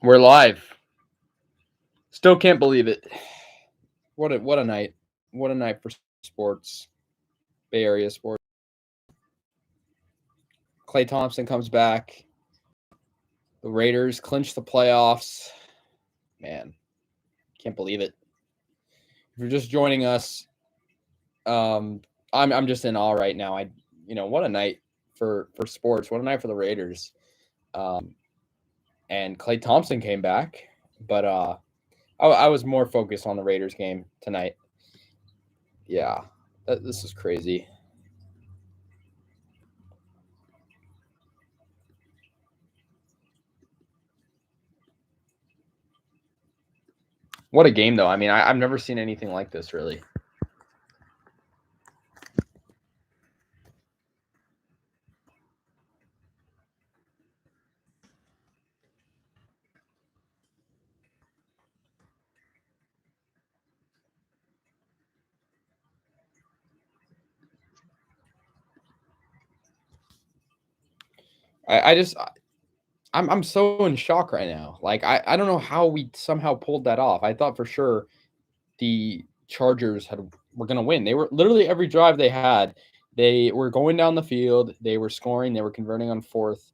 We're live. Still can't believe it. What a night. What a night for sports. Bay Area sports. Klay Thompson comes back. The Raiders clinch the playoffs. Man, can't believe it. If you're just joining us, I'm just in awe right now. What a night for sports. What a night for the Raiders. And Klay Thompson came back, but I was more focused on the Raiders game tonight. Yeah, this is crazy. What a game, though. I mean, I've never seen anything like this, really. I'm so in shock right now. Like I don't know how we somehow pulled that off. I thought for sure the Chargers were gonna win. They were literally every drive they had, they were going down the field, they were scoring, they were converting on fourth,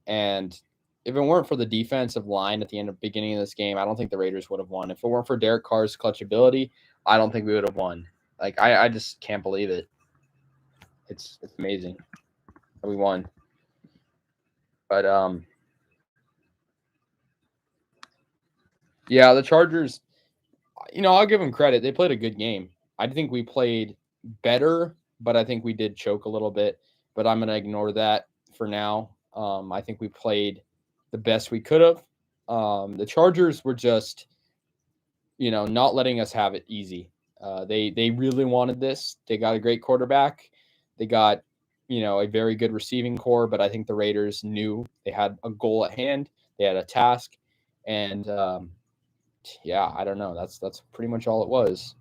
and if it weren't for the defensive line at the beginning of this game, I don't think the Raiders would have won. If it weren't for Derek Carr's clutch ability, I don't think we would have won. Like I just can't believe it. It's amazing that we won. But yeah, the Chargers, I'll give them credit. They played a good game. I think we played better, but I think we did choke a little bit. But I'm going to ignore that for now. I think we played the best we could have. The Chargers were just, not letting us have it easy. They really wanted this. They got a great quarterback. They got, a very good receiving core. But I think the Raiders knew they had a goal at hand. They had a task, and yeah, I don't know. That's pretty much all it was.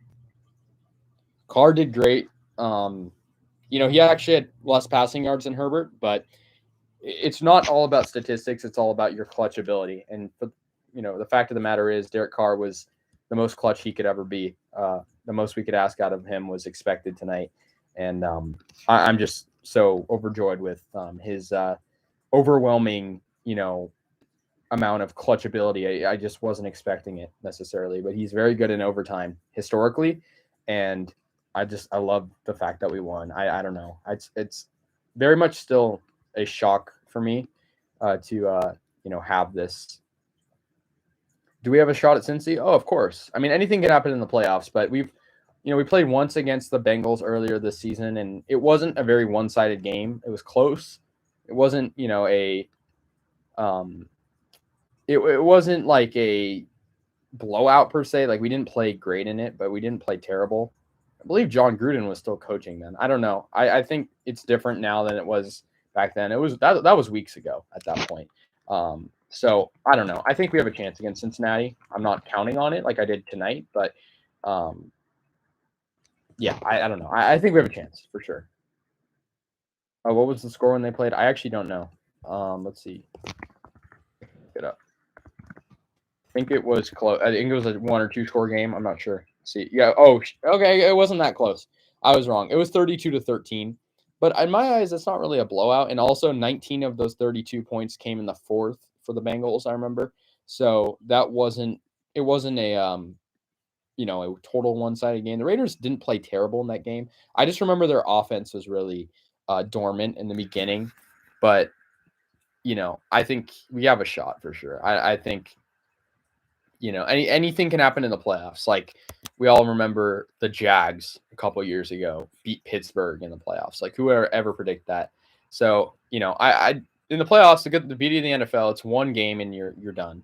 Carr did great. He actually had less passing yards than Herbert, but it's not all about statistics. It's all about your clutch ability. And the fact of the matter is, Derek Carr was the most clutch he could ever be. The most we could ask out of him was expected tonight, and I'm just so overjoyed with his overwhelming, amount of clutch ability. I just wasn't expecting it necessarily, but he's very good in overtime historically, and I love the fact that we won. I don't know. It's very much still a shock for me to have this. Do we have a shot at Cincy? Oh, of course. I mean, anything can happen in the playoffs, but we played once against the Bengals earlier this season, and it wasn't a very one-sided game. It was close. It wasn't, it wasn't like a blowout per se. Like we didn't play great in it, but we didn't play terrible. I believe John Gruden was still coaching then. I don't know. I think it's different now than it was back then. It was that was weeks ago at that point. So I don't know. I think we have a chance against Cincinnati. I'm not counting on it like I did tonight, but yeah, I don't know. I think we have a chance for sure. Oh, what was the score when they played? I actually don't know. Let's see. Look it up. I think it was close. I think it was a 1 or 2 score game. I'm not sure. Let's see. Yeah. Oh, okay. It wasn't that close. I was wrong. It was 32-13. But in my eyes, that's not really a blowout. And also, 19 of those 32 points came in the fourth for the Bengals. I remember. So that wasn't. It wasn't a total one-sided game. The Raiders didn't play terrible in that game. I just remember their offense was really dormant in the beginning, but I think we have a shot for sure. I think anything can happen in the playoffs. Like we all remember the Jags a couple years ago beat Pittsburgh in the playoffs. Like who ever predict that? So I in the playoffs, the beauty of the NFL, it's one game and you're done.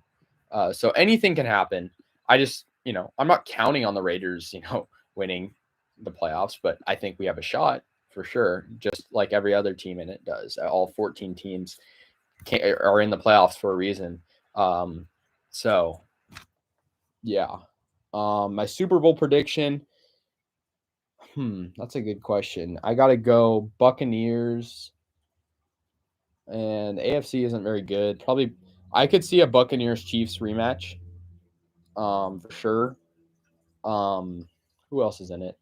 So anything can happen. I just I'm not counting on the Raiders winning the playoffs, but I think we have a shot for sure. Just like every other team in it does. All 14 teams are in the playoffs for a reason. So yeah. My Super Bowl prediction. That's a good question. I gotta go Buccaneers, and the AFC isn't very good. Probably I could see a Buccaneers Chiefs rematch. For sure. Who else is in it?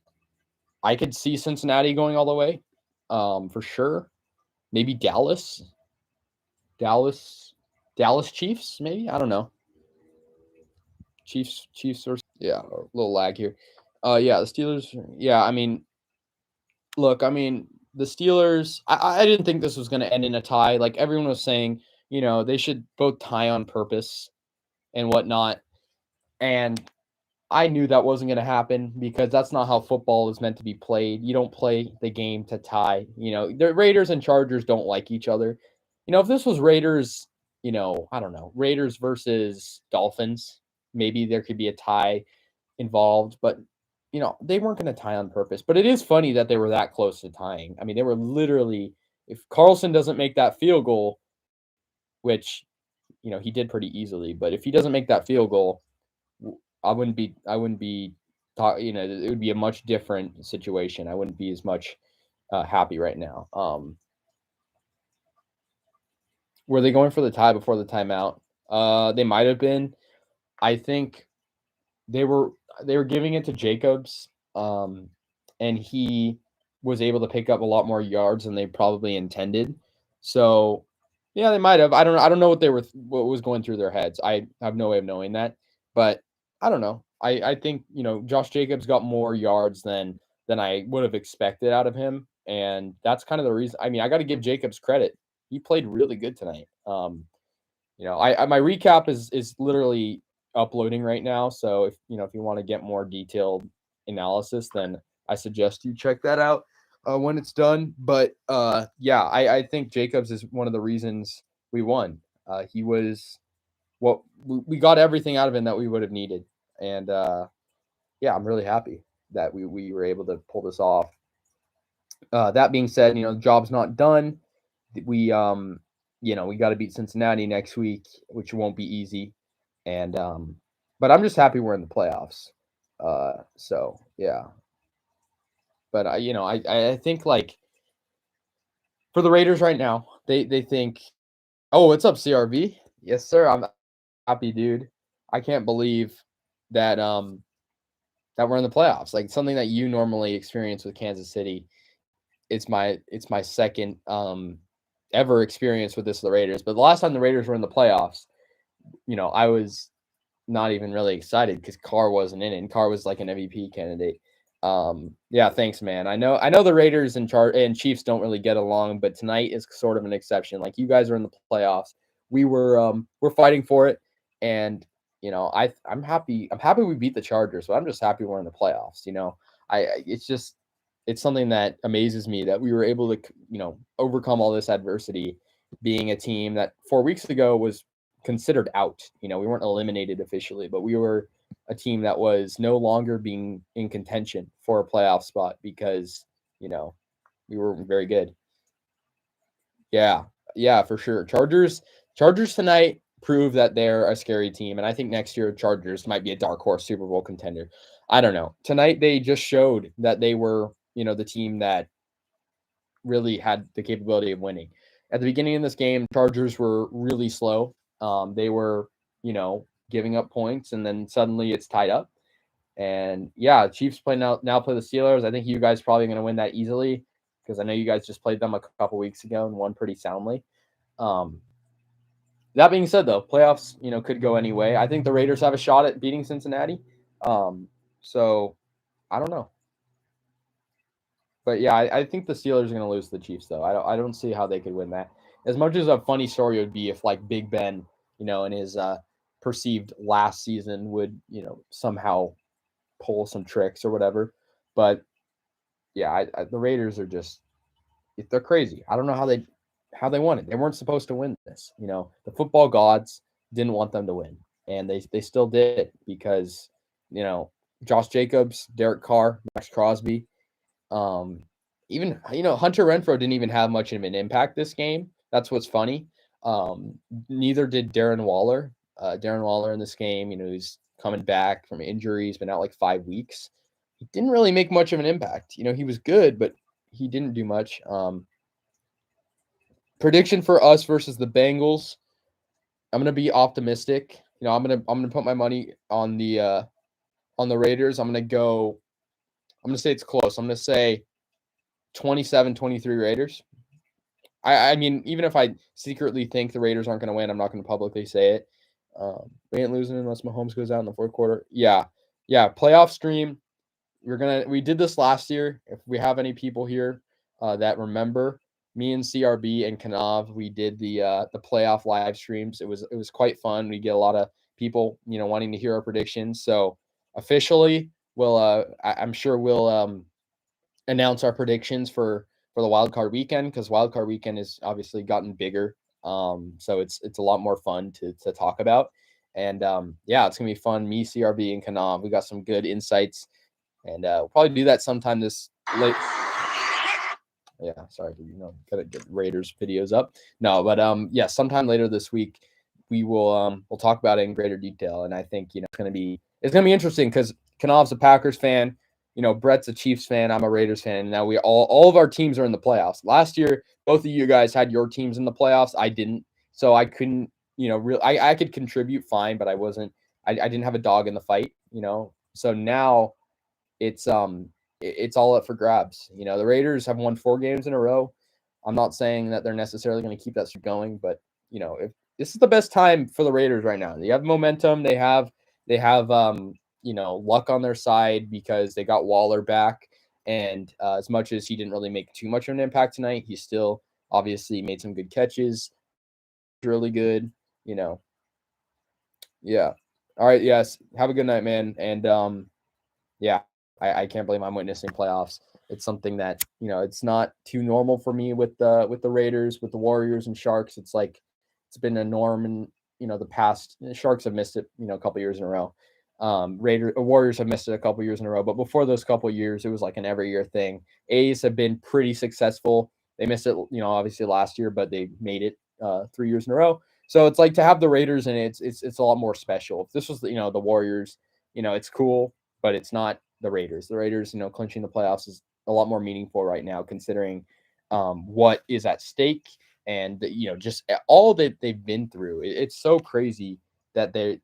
I could see Cincinnati going all the way. For sure. Maybe Dallas, Dallas Chiefs. Maybe I don't know. Chiefs or yeah, a little lag here. Yeah, the Steelers. Yeah, I mean, look, I mean, the Steelers. I didn't think this was going to end in a tie. Like everyone was saying, they should both tie on purpose and whatnot. And I knew that wasn't going to happen because that's not how football is meant to be played. You don't play the game to tie. The Raiders and Chargers don't like each other. If this was Raiders, I don't know, Raiders versus Dolphins, maybe there could be a tie involved, but they weren't going to tie on purpose. But it is funny that they were that close to tying. I mean, they were literally, if Carlson doesn't make that field goal, which, he did pretty easily, but if he doesn't make that field goal, I wouldn't be it would be a much different situation. I wouldn't be as much happy right now. Were they going for the tie before the timeout? They might have been. I think they were giving it to Jacobs, and he was able to pick up a lot more yards than they probably intended. So, yeah, they might have. I don't know what was going through their heads. I have no way of knowing that, but I don't know. I think Josh Jacobs got more yards than I would have expected out of him, and that's kind of the reason. I mean, I got to give Jacobs credit. He played really good tonight. I my recap is literally uploading right now. So if you want to get more detailed analysis, then I suggest you check that out when it's done. But yeah, I think Jacobs is one of the reasons we won. He was what we got everything out of him that we would have needed, and yeah, I'm really happy that we were able to pull this off. That being said, the job's not done. We we got to beat Cincinnati next week, which won't be easy. And but I'm just happy we're in the playoffs. So yeah. But I think like for the Raiders right now, they think, oh, what's up, CRV? Yes, sir. I'm happy, dude. I can't believe that that we're in the playoffs. Like something that you normally experience with Kansas City. It's my second ever experience with the Raiders. But the last time the Raiders were in the playoffs, I was not even really excited because Carr wasn't in it, and Carr was like an MVP candidate. Yeah, thanks, man. I know the Raiders and Chiefs don't really get along, but tonight is sort of an exception. Like you guys are in the playoffs. We're fighting for it, and I'm happy. I'm happy we beat the Chargers, but I'm just happy we're in the playoffs. It's something that amazes me that we were able to overcome all this adversity, being a team that 4 weeks ago was considered out. We weren't eliminated officially, but we were a team that was no longer being in contention for a playoff spot because we were very good. Yeah, for sure. Chargers tonight prove that they're a scary team, and I think next year Chargers might be a dark horse Super Bowl contender. I don't know. Tonight they just showed that they were the team that really had the capability of winning. At the beginning of this game, Chargers were really slow. They were, giving up points, and then suddenly it's tied up. And yeah, Chiefs play now play the Steelers. I think you guys probably going to win that easily because I know you guys just played them a couple weeks ago and won pretty soundly. That being said, though, playoffs could go any way. I think the Raiders have a shot at beating Cincinnati. So I don't know. But yeah, I think the Steelers are going to lose to the Chiefs, though. I don't see how they could win that. As much as a funny story would be if like Big Ben, in his perceived last season would somehow pull some tricks or whatever. But yeah, the Raiders are just they're crazy. I don't know how they won it. They weren't supposed to win this. The football gods didn't want them to win, and they still did because Josh Jacobs, Derek Carr, Max Crosby. Even Hunter Renfrow didn't even have much of an impact this game. That's what's funny. Neither did Darren Waller. Darren Waller in this game, he's coming back from injury. He's been out like 5 weeks. He didn't really make much of an impact. He was good, but he didn't do much. Prediction for us versus the Bengals. I'm gonna be optimistic. I'm gonna put my money on the Raiders. I'm gonna say it's close. I'm gonna say 27-23 Raiders. I mean, even if I secretly think the Raiders aren't gonna win, I'm not gonna publicly say it. We ain't losing unless Mahomes goes out in the fourth quarter. Yeah. Playoff stream. We did this last year. If we have any people here that remember, me and CRB and Kanav, we did the playoff live streams. It was quite fun. We get a lot of people, wanting to hear our predictions. So officially, I'm sure we'll announce our predictions for the wild card weekend, because wild card weekend has obviously gotten bigger. So it's a lot more fun to talk about. And yeah, it's gonna be fun. Me, CRB, and Kanav, we got some good insights. And we'll probably do that sometime this late. Yeah, sorry, gotta get Raiders videos up. No, but yeah, sometime later this week we'll talk about it in greater detail. And I think it's gonna be interesting because Kanav's a Packers fan. Brett's a Chiefs fan. I'm a Raiders fan. And now we all of our teams are in the playoffs. Last year, both of you guys had your teams in the playoffs. I didn't, so I couldn't. I could contribute fine, but I wasn't. I didn't have a dog in the fight. So now it's all up for grabs. The Raiders have won 4 games in a row. I'm not saying that they're necessarily going to keep that streak going, but if this is the best time for the Raiders right now. They have momentum. They have luck on their side because they got Waller back. And as much as he didn't really make too much of an impact tonight, he still obviously made some good catches. Really good. Yeah. All right. Yes. Have a good night, man. And yeah. I can't believe I'm witnessing playoffs. It's something that it's not too normal for me with the Raiders, with the Warriors and Sharks. It's like it's been a norm in the past. Sharks have missed it a couple years in a row. Warriors have missed it a couple years in a row, but before those couple years, it was like an every year thing. A's have been pretty successful. They missed it, obviously last year, but they made it 3 years in a row. So it's like to have the Raiders, and it's a lot more special. If this was the Warriors, it's cool, but it's not the Raiders. The Raiders, clinching the playoffs is a lot more meaningful right now, considering what is at stake and just all that they've been through. It's so crazy that they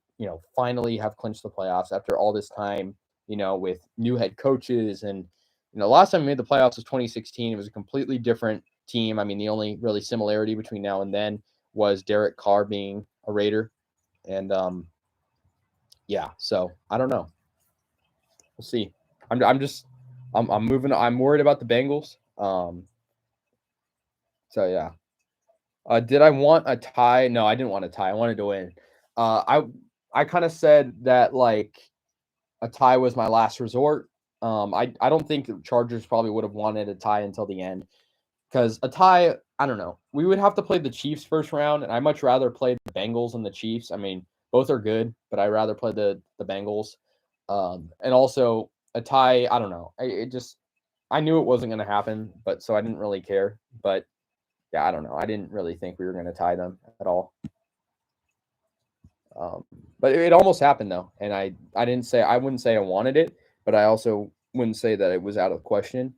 finally have clinched the playoffs after all this time. With new head coaches, and last time we made the playoffs was 2016. It was a completely different team. I mean, the only really similarity between now and then was Derek Carr being a Raider, and yeah. So I don't know. We'll see. I'm moving. I'm worried about the Bengals. So yeah. Did I want a tie? No, I didn't want a tie. I wanted to win. I kind of said that like a tie was my last resort. I don't think the Chargers probably would have wanted a tie until the end, because a tie, I don't know. We would have to play the Chiefs first round, and I much rather play the Bengals than the Chiefs. I mean, both are good, but I'd rather play the Bengals. And also a tie, I don't know. I knew it wasn't going to happen, but so I didn't really care. But yeah, I don't know. I didn't really think we were going to tie them at all. But it almost happened though, and I wouldn't say I wanted it, but I also wouldn't say that it was out of question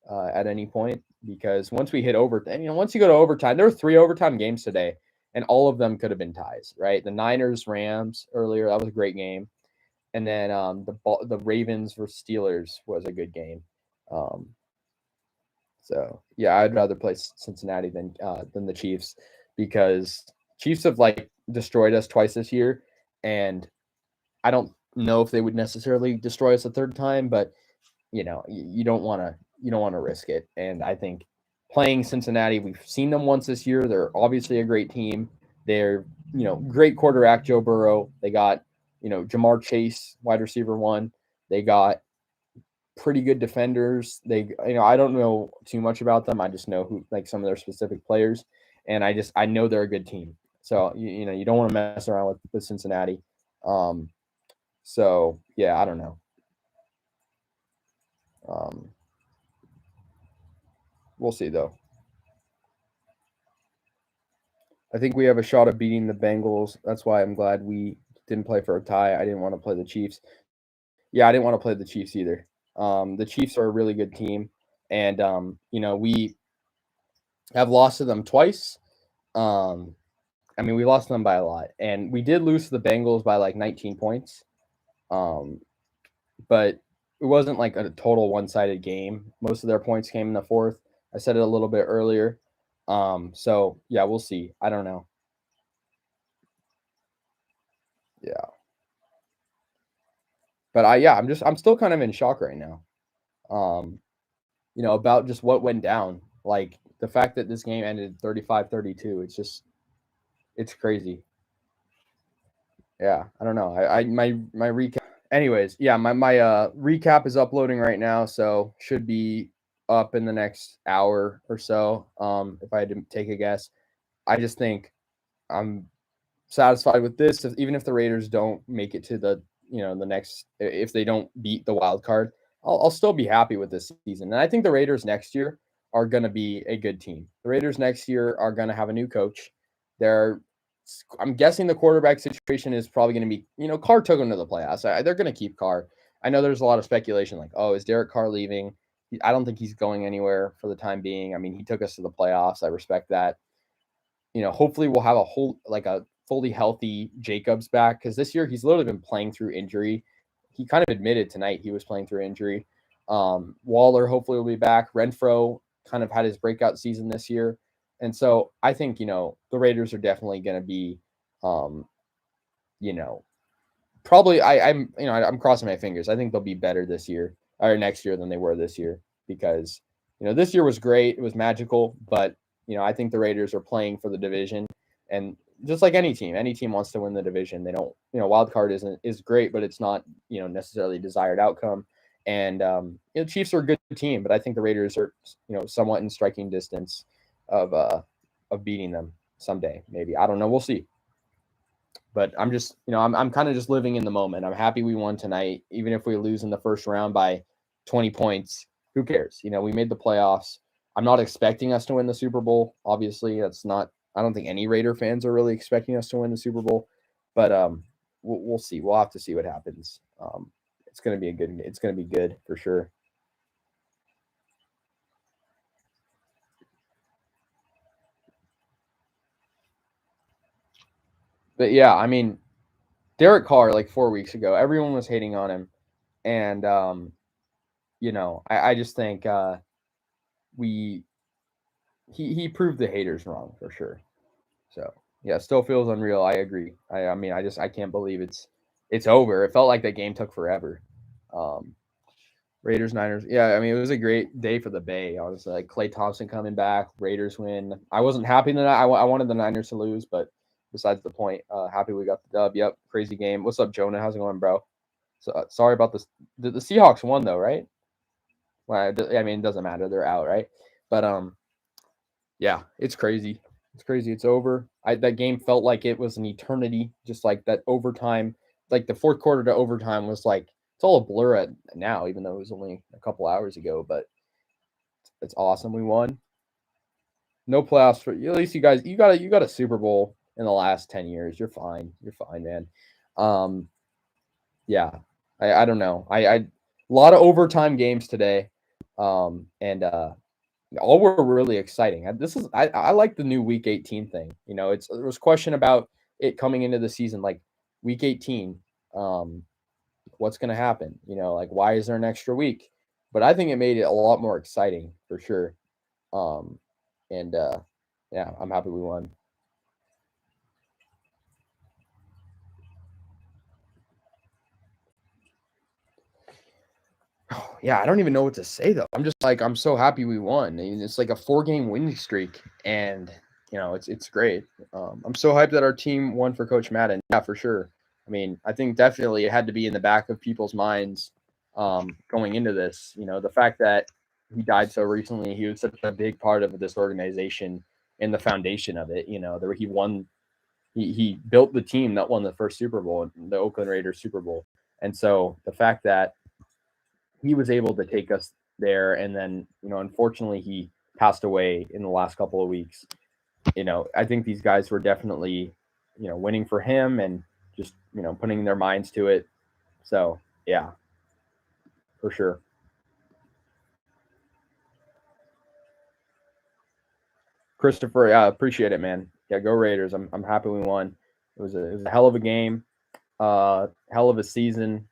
at any point, because once we hit overtime, once you go to overtime, there were 3 overtime games today, and all of them could have been ties, right? The Niners Rams earlier, that was a great game. And then the Ravens versus Steelers was a good game. So yeah, I'd rather play Cincinnati than the Chiefs, because Chiefs have like destroyed us twice this year, and I don't know if they would necessarily destroy us a third time, but you don't want to risk it. And I think playing Cincinnati, we've seen them once this year. They're obviously a great team. They're great quarterback Joe Burrow. They got Jamar Chase, wide receiver 1. They got pretty good defenders. They I don't know too much about them. I just know who, like, some of their specific players, and I know they're a good team. So you don't want to mess around with Cincinnati. So yeah, I don't know. We'll see though. I think we have a shot of beating the Bengals. That's why I'm glad we didn't play for a tie. I didn't want to play the Chiefs. Yeah, I didn't want to play the Chiefs either. The Chiefs are a really good team, and we have lost to them twice. I mean, we lost them by a lot, and we did lose to the Bengals by like 19 points. Um, but it wasn't like a total one-sided game. Most of their points came in the fourth. I said it a little bit earlier. So yeah, we'll see. I don't know. Yeah, but I'm still kind of in shock right now. Um, about just what went down. Like the fact that this game ended 35-32. It's crazy. Yeah, I don't know. My recap. Anyways, yeah, my recap is uploading right now, so should be up in the next hour or so. If I had to take a guess, I just think I'm satisfied with this. Even if the Raiders don't make it to the next, if they don't beat the wild card, I'll still be happy with this season. And I think the Raiders next year are going to be a good team. The Raiders next year are going to have a new coach. They're I'm guessing the quarterback situation is probably going to be, Carr took them to the playoffs. They're going to keep Carr. I know there's a lot of speculation like, oh, is Derek Carr leaving? I don't think he's going anywhere for the time being. I mean, he took us to the playoffs. I respect that. Hopefully we'll have a fully healthy Jacobs back because this year he's literally been playing through injury. He kind of admitted tonight he was playing through injury. Waller hopefully will be back. Renfro kind of had his breakout season this year. And so I think, the Raiders are definitely going to be, you know, probably I'm crossing my fingers. I think they'll be better this year or next year than they were this year because, this year was great. It was magical, but I think the Raiders are playing for the division, and just like any team wants to win the division. They don't, wild card is great, but it's not, necessarily desired outcome. And Chiefs are a good team, but I think the Raiders are, somewhat in striking distance of beating them someday. Maybe, I don't know. We'll see. But I'm just, I'm kind of just living in the moment. I'm happy we won tonight, even if we lose in the first round by 20 points. Who cares? We made the playoffs. I'm not expecting us to win the Super Bowl. Obviously, that's not. I don't think any Raider fans are really expecting us to win the Super Bowl. But we'll see. We'll have to see what happens. It's gonna be It's gonna be good for sure. But yeah, I mean, Derek Carr, like 4 weeks ago, everyone was hating on him, and I just think we he proved the haters wrong for sure. So yeah, still feels unreal. I agree. I mean, I can't believe it's over. It felt like that game took forever. Um, Raiders Niners. Yeah, I mean, it was a great day for the Bay. Honestly, like Klay Thompson coming back, Raiders win. I wasn't happy that I wanted the Niners to lose, but besides the point, happy we got the dub. Yep, crazy game. What's up, Jonah? How's it going, bro? So sorry about this. The Seahawks won though, right? Well, I mean, it doesn't matter. They're out, right? But yeah, it's crazy. It's crazy. It's over. That game felt like it was an eternity. Just like that overtime, like the fourth quarter to overtime was like it's all a blur at now, even though it was only a couple hours ago. But it's awesome. We won. No playoffs for at least you guys. You got a Super Bowl in the last 10 years. You're fine. You're fine, man. Um, yeah. I don't know. I a lot of overtime games today. And all were really exciting. I like the new Week 18 thing. There was question about it coming into the season, like Week 18. Um, what's going to happen? Like why is there an extra week? But I think it made it a lot more exciting for sure. Um, and yeah, I'm happy we won. Yeah, I don't even know what to say though. I'm just like I'm so happy we won. I mean, it's like a 4-game winning streak, and it's great. I'm so hyped that our team won for Coach Madden. Yeah, for sure. I mean, I think definitely it had to be in the back of people's minds going into this. The fact that he died so recently, he was such a big part of this organization and the foundation of it. That he won. He built the team that won the first Super Bowl, the Oakland Raiders Super Bowl, and so the fact that he was able to take us there. And then, unfortunately, he passed away in the last couple of weeks. I think these guys were definitely, winning for him and just, putting their minds to it. So, yeah, for sure. Christopher, yeah, appreciate it, man. Yeah, go Raiders. I'm happy we won. It was a hell of a game, hell of a season.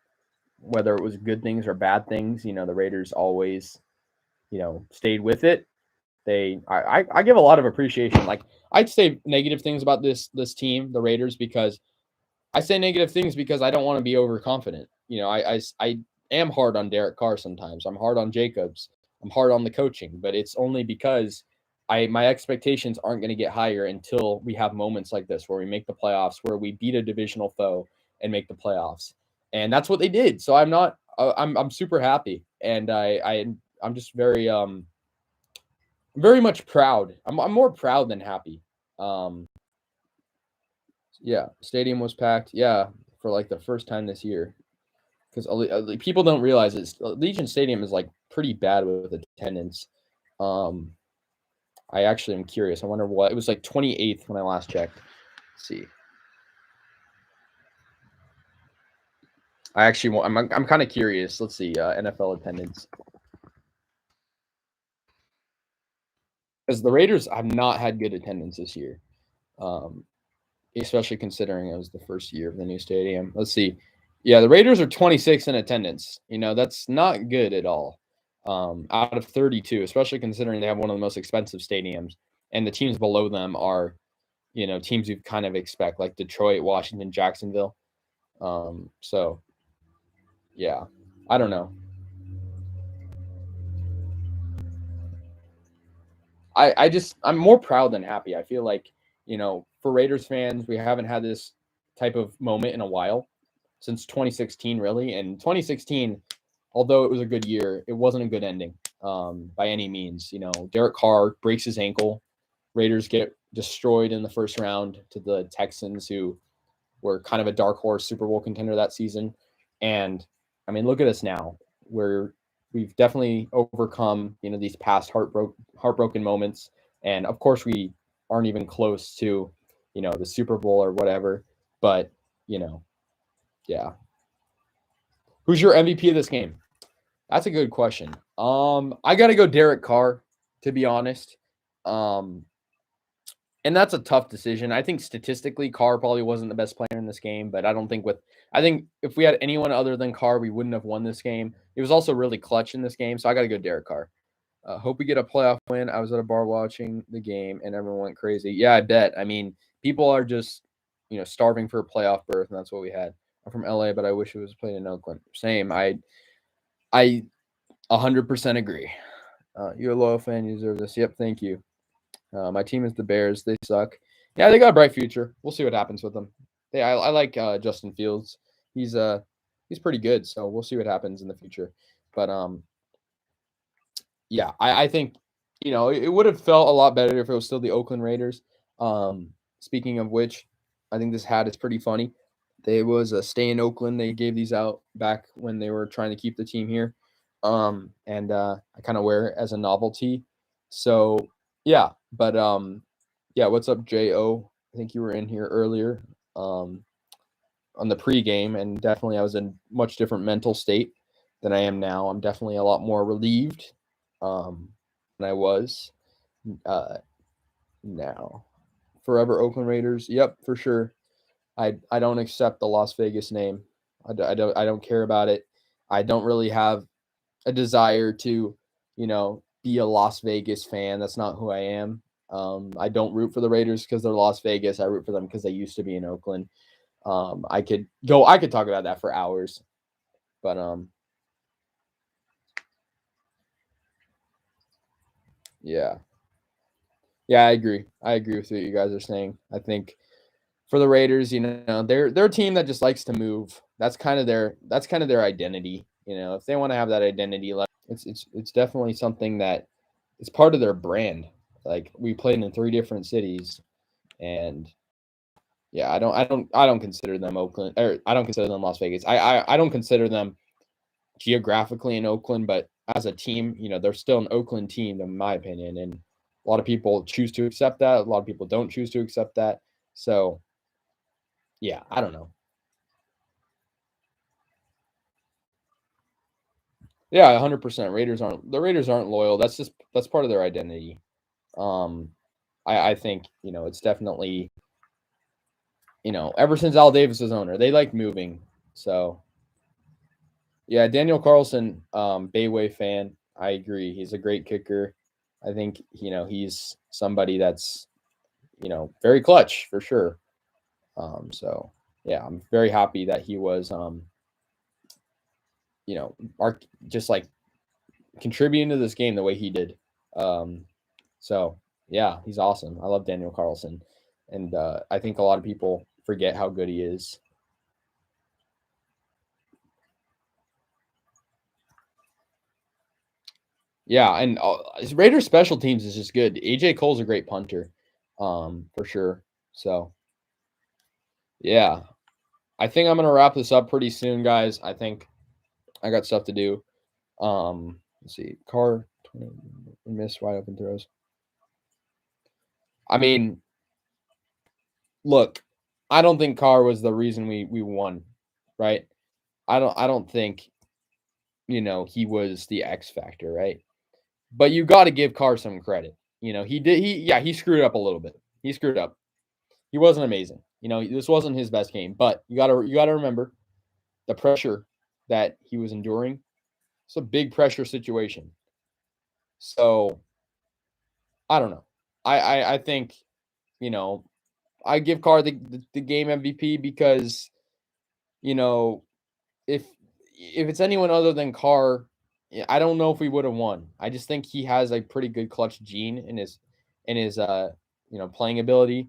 Whether it was good things or bad things, the Raiders always, stayed with it. I give a lot of appreciation. Like I'd say negative things about this team, the Raiders, because I say negative things because I don't want to be overconfident. I am hard on Derek Carr sometimes. I'm hard on Jacobs. I'm hard on the coaching, but it's only because my expectations aren't going to get higher until we have moments like this where we make the playoffs, where we beat a divisional foe and make the playoffs, and that's what they did. So I'm not. I'm super happy, and I'm just very much proud. I'm more proud than happy. Um, yeah, stadium was packed. Yeah, for like the first time this year, because people don't realize Legion Stadium is like pretty bad with attendance. Um, I actually am curious. I wonder what it was like 28th when I last checked. Let's see. I'm kind of curious. Let's see. NFL attendance, because the Raiders have not had good attendance this year. Um, Especially considering it was the first year of the new stadium. Let's see. Yeah, the Raiders are 26 in attendance. That's not good at all. Out of 32, especially considering they have one of the most expensive stadiums, and the teams below them are, teams you kind of expect, like Detroit, Washington, Jacksonville. So yeah, I don't know. I'm more proud than happy. I feel like, for Raiders fans, we haven't had this type of moment in a while, since 2016, really. And 2016, although it was a good year, it wasn't a good ending, by any means. Derek Carr breaks his ankle. Raiders get destroyed in the first round to the Texans, who were kind of a dark horse Super Bowl contender that season. And I mean, look at us now. We've definitely overcome, these past heartbroken moments. And of course, we aren't even close to, the Super Bowl or whatever. But, yeah. Who's your MVP of this game? That's a good question. I got to go Derek Carr, to be honest. Um, and that's a tough decision. I think statistically, Carr probably wasn't the best player in this game, but I think if we had anyone other than Carr, we wouldn't have won this game. He was also really clutch in this game, so I got to go Derek Carr. Hope we get a playoff win. I was at a bar watching the game, and everyone went crazy. Yeah, I bet. I mean, people are just, starving for a playoff berth, and that's what we had. I'm from LA, but I wish it was played in Oakland. Same. I 100% agree. You're a loyal fan. You deserve this. Yep. Thank you. My team is the Bears. They suck. Yeah, they got a bright future. We'll see what happens with them. I like Justin Fields. He's pretty good. So we'll see what happens in the future. But yeah, I think it would have felt a lot better if it was still the Oakland Raiders. Speaking of which, I think this hat is pretty funny. They was a stay in Oakland. They gave these out back when they were trying to keep the team here. And I kind of wear it as a novelty. So yeah, but yeah, what's up, Jo? I think you were in here earlier on the pregame, and definitely I was in much different mental state than I am now. I'm definitely a lot more relieved than I was uh, now. Forever Oakland Raiders. Yep, for sure. I don't accept the Las Vegas name. I don't care about it. I don't really have a desire to, be a Las Vegas fan. That's not who I am. I don't root for the Raiders because they're Las Vegas. I root for them because they used to be in Oakland. I could talk about that for hours, but yeah, yeah, I agree. I agree with what you guys are saying. I think for the Raiders, they're a team that just likes to move. That's kind of their identity. If they want to have that identity, like it's definitely something that it's part of their brand. Like we played in 3 different cities, and yeah, I don't consider them Oakland, or I don't consider them Las Vegas. I don't consider them geographically in Oakland, but as a team, they're still an Oakland team in my opinion, and a lot of people choose to accept that. A lot of people don't choose to accept that. So yeah, I don't know. Yeah, 100%. Raiders aren't loyal. That's part of their identity. Um, I think, it's definitely, ever since Al Davis was owner, they like moving. So yeah, Daniel Carlson, Bayway fan. I agree. He's a great kicker. I think, he's somebody that's, very clutch for sure. So yeah, I'm very happy that he was, just like contributing to this game the way he did. Um, so yeah, he's awesome. I love Daniel Carlson, and I think a lot of people forget how good he is. Yeah, and Raiders special teams is just good. AJ Cole's a great punter, for sure. So yeah, I think I'm gonna wrap this up pretty soon, guys. I think I got stuff to do. Let's see, Carr missed wide open throws. I mean, look, I don't think Carr was the reason we won, right? I don't think he was the X factor, right? But you got to give Carr some credit. He screwed up a little bit. He screwed up. He wasn't amazing. This wasn't his best game, but you got to remember the pressure that he was enduring. It's a big pressure situation. So I don't know. I think you know I give Carr the game MVP because you know if it's anyone other than Carr, I don't know if we would have won. I just think he has a pretty good clutch gene in his playing ability.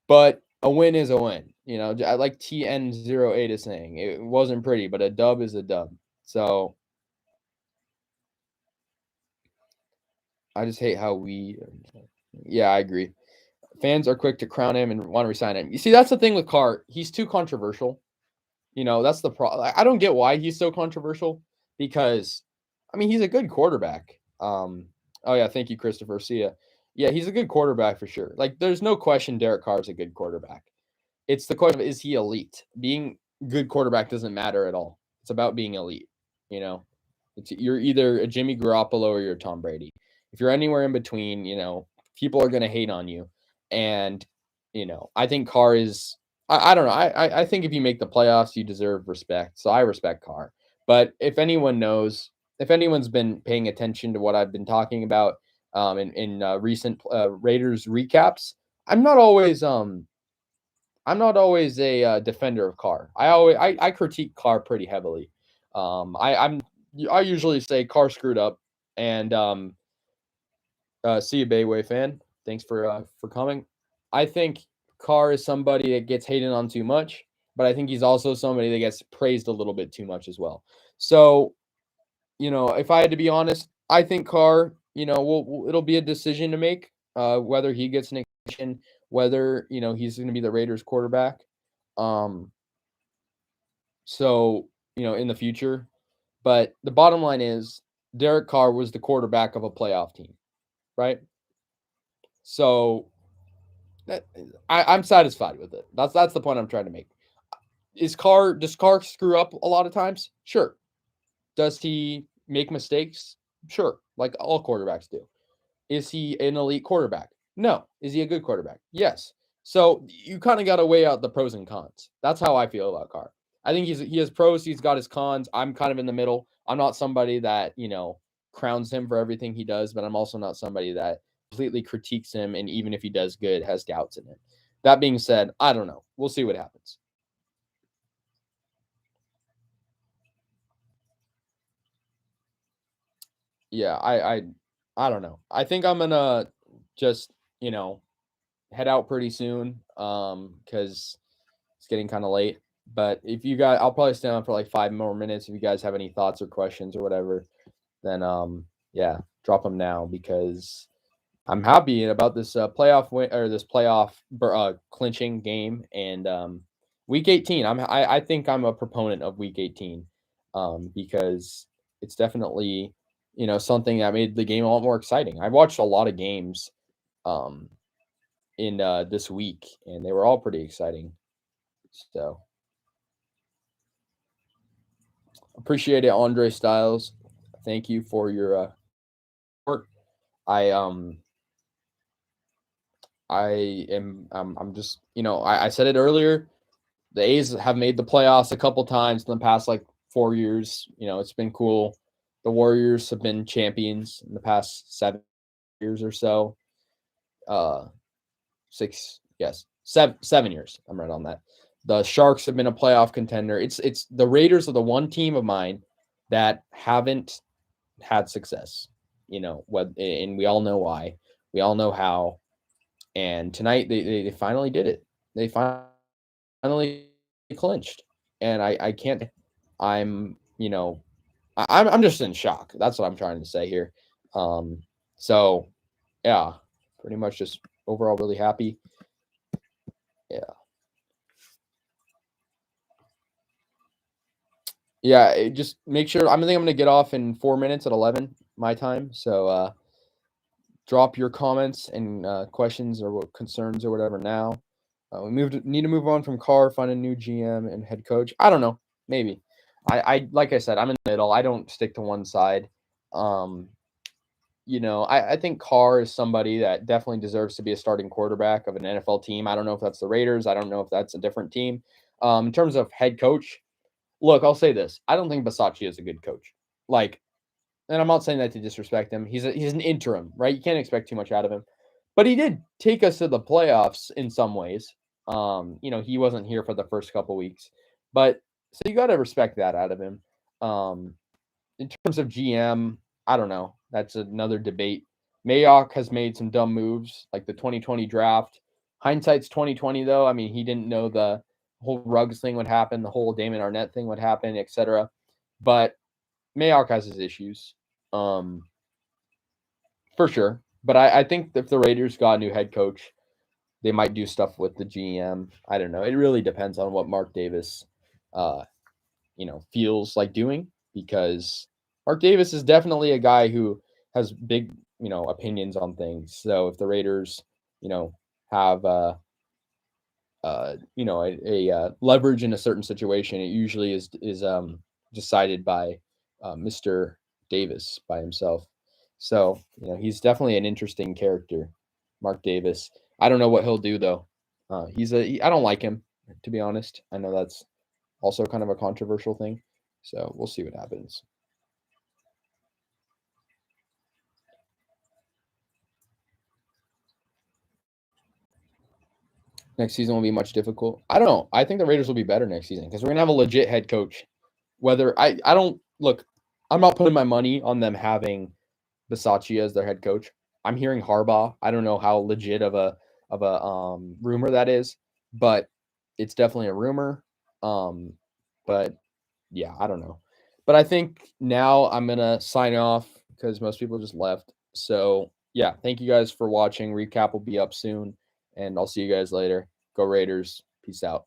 But a win is a win. I like TN08 is saying it wasn't pretty, but a dub is a dub. So I just hate how yeah, I agree. Fans are quick to crown him and want to resign him. You see, that's the thing with Carr. He's too controversial. That's the problem. I don't get why he's so controversial because, I mean, he's a good quarterback. Oh yeah, thank you, Christopher. See ya. Yeah, he's a good quarterback for sure. Like, there's no question Derek Carr's a good quarterback. It's the question of, is he elite? Being good quarterback doesn't matter at all. It's about being elite. You know, you're either a Jimmy Garoppolo or you're a Tom Brady. If you're anywhere in between, people are going to hate on you. And I think Carr is. I don't know. I think if you make the playoffs, you deserve respect. So I respect Carr. But if anyone knows, if anyone's been paying attention to what I've been talking about in recent Raiders recaps, I'm not always a defender of Carr. I critique Carr pretty heavily. I usually say Carr screwed up, and see you, Bayway fan. Thanks for coming. I think Carr is somebody that gets hated on too much, but I think he's also somebody that gets praised a little bit too much as well. So if I had to be honest, I think Carr, it'll be a decision to make, whether he gets an extension, whether he's going to be the Raiders quarterback. Um, so in the future, but the bottom line is Derek Carr was the quarterback of a playoff team, right? So I'm satisfied with it. That's the point I'm trying to make. Does Carr screw up a lot of times? Sure. Does he make mistakes? Sure, like all quarterbacks do. Is he an elite quarterback? No. Is he a good quarterback? Yes. So you kind of got to weigh out the pros and cons. That's how I feel about Carr. I think he has pros. He's got his cons. I'm kind of in the middle. I'm not somebody that crowns him for everything he does, but I'm also not somebody that completely critiques him. And even if he does good, has doubts in him. That being said, I don't know. We'll see what happens. Yeah, I don't know. I think I'm gonna just head out pretty soon because it's getting kind of late. But if you guys, I'll probably stay on for like 5 more minutes. If you guys have any thoughts or questions or whatever, then yeah, drop them now because I'm happy about this playoff win or this playoff clinching game and week 18. I think I'm a proponent of week 18 because it's definitely something that made the game a lot more exciting. I watched a lot of games um in this week and they were all pretty exciting. So appreciate it, Andre Styles. Thank you for your work. I I'm just, I said it earlier. The A's have made the playoffs a couple times in the past like 4 years. It's been cool. The Warriors have been champions in the past 7 years or so. 6, yes, 7 years. I'm right on that. The Sharks have been a playoff contender. It's the Raiders are the one team of mine that haven't had success. And we all know why. We all know how. And tonight they finally did it. They finally clinched. And I can't. I'm I'm just in shock. That's what I'm trying to say here. So yeah, pretty much just overall really happy. Yeah. Yeah, just make sure. I think I'm gonna get off in 4 minutes at 11 my time. So drop your comments and questions or concerns or whatever now. We need to move on from Carr, find a new GM and head coach. I don't know, maybe. I like I said, I'm in the middle. I don't stick to one side. Um, I think Carr is somebody that definitely deserves to be a starting quarterback of an NFL team. I don't know if that's the Raiders. I don't know if that's a different team. In terms of head coach, look, I'll say this: I don't think Basacci is a good coach. Like, and I'm not saying that to disrespect him. He's an interim, right? You can't expect too much out of him. But he did take us to the playoffs in some ways. He wasn't here for the first couple weeks, but so you got to respect that out of him. Um, in terms of GM, I don't know. That's another debate. Mayock has made some dumb moves, like the 2020 draft. Hindsight's 2020, though. I mean, he didn't know the whole Ruggs thing would happen, the whole Damon Arnett thing would happen, etc. But Mayock has his issues, um, for sure. But I think if the Raiders got a new head coach, they might do stuff with the GM. I don't know. It really depends on what Mark Davis, uh, feels like doing, because Mark Davis is definitely a guy who has big, opinions on things. So if the Raiders, have leverage in a certain situation, it usually is decided by Mr. Davis by himself. So he's definitely an interesting character, Mark Davis. I don't know what he'll do though. I don't like him, to be honest. I know that's also kind of a controversial thing. So we'll see what happens. Next season will be much difficult. I don't know. I think the Raiders will be better next season because we're gonna have a legit head coach. Whether I don't look, I'm not putting my money on them having Bisaccia as their head coach. I'm hearing Harbaugh. I don't know how legit of a rumor that is, but it's definitely a rumor. Um, but yeah, I don't know. But I think now I'm gonna sign off because most people just left. So yeah, thank you guys for watching. Recap will be up soon, and I'll see you guys later. Go Raiders. Peace out.